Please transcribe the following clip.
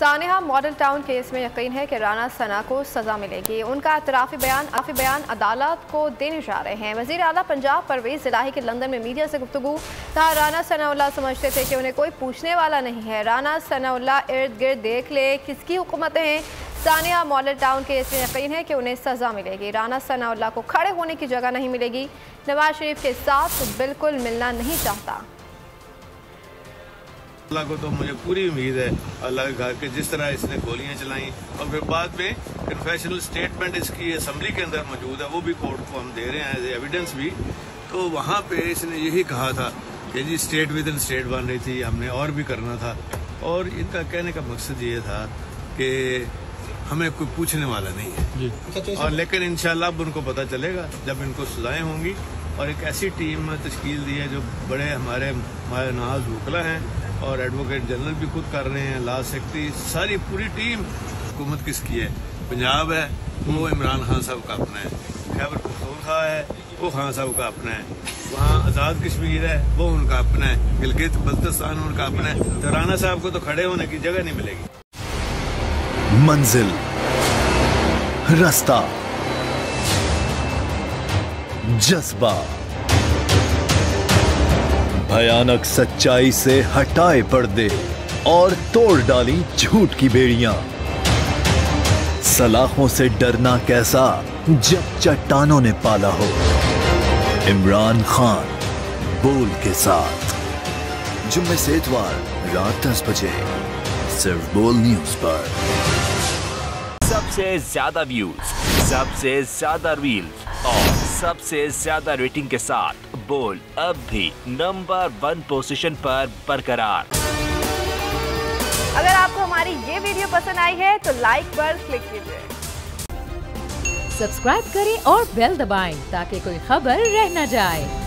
Sania model town case में यकीन है कि राना सना को सजा मिलेगी। उनका इतराफ़ी बयान अदालत को देने जा रहे हैं। वज़ीर आला पंजाब परवेज़ इलाही के लंदन में मीडिया से गुफ्तगू। कहा, राना सनाउल्लाह समझते थे कि उन्हें कोई पूछने वाला नहीं है। राना सनाउल्लाह इर्द गिर्द देख ले किसकी हुकूमतें हैं। सानिया मॉडल टाउन केस में यकीन है कि उन्हें सजा मिलेगी। राना सनाउल्लाह को खड़े होने की जगह नहीं मिलेगी। नवाज शरीफ के साथ बिल्कुल मिलना नहीं चाहता। अल्लाह को तो मुझे पूरी उम्मीद है, अल्लाह के घर के जिस तरह इसने गोलियां चलाई और फिर बाद में कन्फेशनल स्टेटमेंट इसकी असम्बली के अंदर मौजूद है, वो भी कोर्ट को हम दे रहे हैं एज एविडेंस भी। तो वहाँ पे इसने यही कहा था कि जी स्टेट विद इन स्टेट बन रही थी, हमने और भी करना था। और इनका कहने का मकसद ये था कि हमें कोई पूछने वाला नहीं है। और लेकिन इंशाल्लाह अब उनको पता चलेगा जब इनको सजाएं होंगी। और एक ऐसी टीम तश्कील दी है जो बड़े हमारे नाज वकला हैं और एडवोकेट जनरल भी खुद कर रहे हैं, लॉ सेक्रेटरी, सारी पूरी टीम। हुकूमत किसकी है? पंजाब है, वो इमरान खान साहब का अपना है। खैबर पख्तूनख्वा है, वो खान साहब का अपना है। वहाँ आज़ाद कश्मीर है, वो उनका अपना है। गिलगित बल्तिस्तान उनका अपना है। तो राना साहब को तो खड़े होने की जगह नहीं मिलेगी। मंजिल, रास्ता, जज्बा, भयानक सच्चाई से हटाए पर्दे और तोड़ डाली झूठ की बेड़ियां। सलाखों से डरना कैसा जब चट्टानों ने पाला हो। इमरान खान बोल के साथ जुम्मे से इतवार रात 10 बजे सिर्फ बोल न्यूज पर। सबसे ज्यादा व्यूज, सबसे ज्यादा रील्स और सबसे ज्यादा रेटिंग के साथ बोल अब भी नंबर 1 पोजीशन पर बरकरार। अगर आपको हमारी ये वीडियो पसंद आई है तो लाइक पर क्लिक कीजिए, सब्सक्राइब करें और बेल दबाएं ताकि कोई खबर रह न जाए।